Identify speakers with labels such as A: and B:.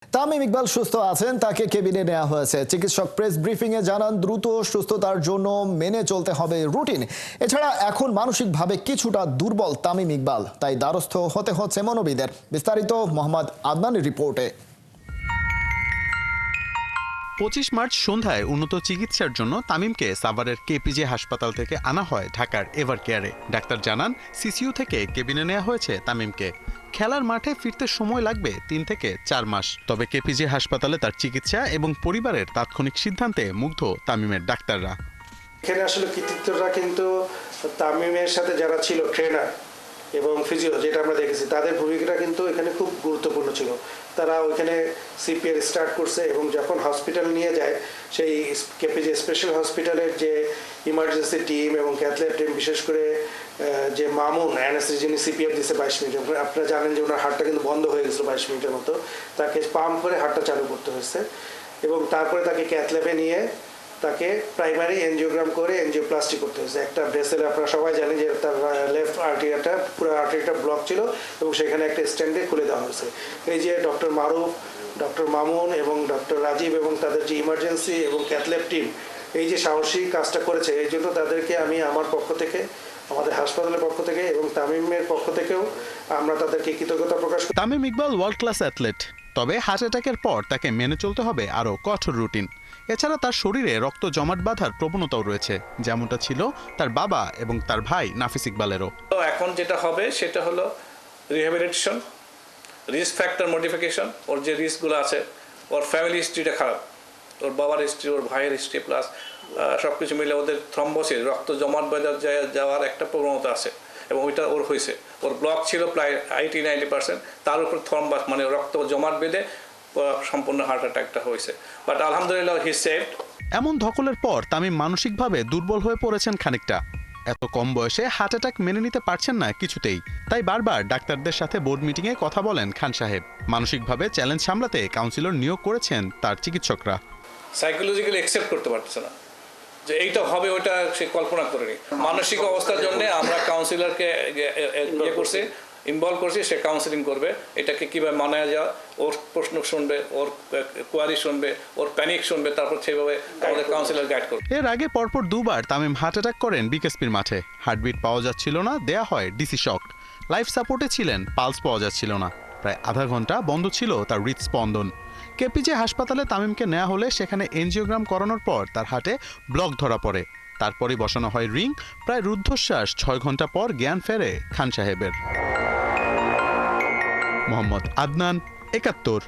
A: তামিম ইকবাল সুস্থ আছেন, তাকে কেবিনে নেওয়া হয়েছে। চিকিৎসক প্রেস ব্রিফিং এ জানান দ্রুত সুস্থতার জন্য মেনে চলতে হবে রুটিন। এছাড়া এখন মানসিকভাবে কিছুটা দুর্বল তামিম ইকবাল, তাই দ্বারস্থ হতে হচ্ছে মনোবিদের। বিস্তারিত মোহাম্মদ আদনানের রিপোর্টে।
B: 25 মার্চ সন্ধ্যায় উন্নত চিকিৎসার জন্য তামিমকে সাভারের কেপিজে হাসপাতাল থেকে আনা হয় ঢাকার এভার কেয়ারে। ডাক্তার জানান সিসিইউ থেকে কেবিনে নেওয়া হয়েছে তামিমকে। খেলার মাঠে ফিরতে সময় লাগবে 3 থেকে 4 মাস। তবে কেপিজে হাসপাতালে তার চিকিৎসা এবং পরিবারের তাৎক্ষণিক সিদ্ধান্তে মুগ্ধ তামিমের ডাক্তাররা।
C: এখানে আসলে কৃতিত্বটা কিন্তু তামিমের সাথে যারা ছিল ট্রেনার এবং ফিজিও, যেটা আমরা দেখেছি, তাদের ভূমিকাটা কিন্তু এখানে খুব গুরুত্বপূর্ণ ছিল। তারা ওইখানে সিপিআর স্টার্ট করছে এবং যখন হসপিটাল নিয়ে যায়, সেই কেপিজে স্পেশাল হসপিটালের যে ইমার্জেন্সি টিম এবং ক্যাথল্যাব টিম, বিশেষ করে যে মামুন অ্যানেস্থেসিস্ট, যিনি সিপিআর দিচ্ছে 22 মিনিট। আপনারা জানেন যে ওনার হার্টটা কিন্তু বন্ধ হয়ে গেছিলো 22 মিনিটের মতো। তাকে পাম্প করে হার্টটা চালু করতে হয়েছে এবং তারপরে তাকে ক্যাথল্যাবে নিয়ে তাকে প্রাইমারি এনজিওগ্রাম করে এনজিওপ্লাস্টি করতে হয়েছে। একটা ব্রেসেল, আপনারা সবাই জানেন যে তার লেফট আর্টেরিয়াটা, পুরো আর্টেরিয়াটা ব্লক ছিল এবং সেখানে একটা স্ট্যান্ডে খুলে দেওয়া হয়েছে। এই যে ডক্টর মারুফ, ডক্টর মামুন এবং ডক্টর রাজীব এবং তাদের যে ইমার্জেন্সি এবং ক্যাথল্যাব টিম এই যে সাহসী কাজটা করেছে, এই জন্য তাদেরকে আমি আমার পক্ষ থেকে, আমাদের হাসপাতালের পক্ষ থেকে এবং তামিমের পক্ষ থেকেও আমরা তাদেরকে কৃতজ্ঞতা প্রকাশ করি।
B: Tamim Iqbal world class athlete, তবে হার্ট অ্যাটাকের পর তাকে মেনে চলতে হবে আরও কঠোর রুটিন। এছাড়া তার শরীরে রক্ত জমাট বাঁধার প্রবণতাও রয়েছে, যেমনটা ছিল তার বাবা এবং তার ভাই নাফিস ইকবালেরও।
D: তো এখন যেটা হবে সেটা হলো রিহ্যাবিলিটেশন, রিস্ক ফ্যাক্টর মডিফিকেশন। ওর যে রিস্কগুলো আছে, ওর ফ্যামিলি হিস্ট্রিটা খারাপ, ওর বাবার হিস্ট্রি, ওর ভাইয়ের হিস্ট্রি, প্লাস সব কিছু মিলে ওদের থ্রম্বোসিস, রক্ত জমাট বাঁধা যাওয়ার একটা প্রবণতা আছে এবং ওইটা ওর হয়েছে। ওর ব্লক ছিল প্রায় 80-90%, তার উপর থ্রম্বাস মানে রক্ত জমাট বেঁধে সম্পূর্ণ হার্ট অ্যাটাকটা হয়েছে। বাট আলহামদুলিল্লাহ হি সেভড।
B: এমন ধকলের পর তামিম মানসিকভাবে দুর্বল হয়ে পড়েছেন খানিকটা। এত কম বয়সে হার্ট অ্যাটাক মেনে নিতে পারছেন না কিছুতেই, তাই বারবার ডাক্তারদের সাথে বোর্ড মিটিংয়ে কথা বলেন খান সাহেব। মানসিকভাবে চ্যালেঞ্জ সামলাতে কাউন্সিলর নিয়োগ করেছেন তার চিকিৎসকরা।
D: সাইকোলজিক্যালি অ্যাকসেপ্ট করতে পারতেছে না যে এইটা হবে, ওইটা সে কল্পনা করেনি। মানসিক অবস্থার জন্য আমরা কাউন্সিলরকে করছি, ইনভলভ করছি, সে কাউন্সিলিং করবে এটাকে কীভাবে মানা যায়। ওর প্রশ্ন শুনবে, ওর কোয়ারি শুনবে, ওর প্যানিক শুনবে, তারপর সেভাবে আমাদের কাউন্সিলর গাইড করবে।
B: এর আগে পরপর দুবার তামিম হার্ট অ্যাটাক করেন বিকেএসপির মাঠে। হার্টবিট পাওয়া যাচ্ছিল না, দেয়া হয় ডিসি শক। লাইফ সাপোর্টে ছিলেন, পালস পাওয়া যাচ্ছিল না। প্রায় আধা ঘন্টা বন্ধ ছিল তার হৃদস্পন্দন। কেপিজে হাসপাতালে তামিমকে নেওয়া হলে সেখানে এনজিওগ্রাম করানোর পর তার হার্টে ব্লক ধরা পড়ে। তারপরই বসানো হয় রিং। প্রায় রুদ্ধশ্বাস 6 ঘন্টা পর জ্ঞান ফেরে খান সাহেবের। মোহাম্মদ আদনান, ৭১।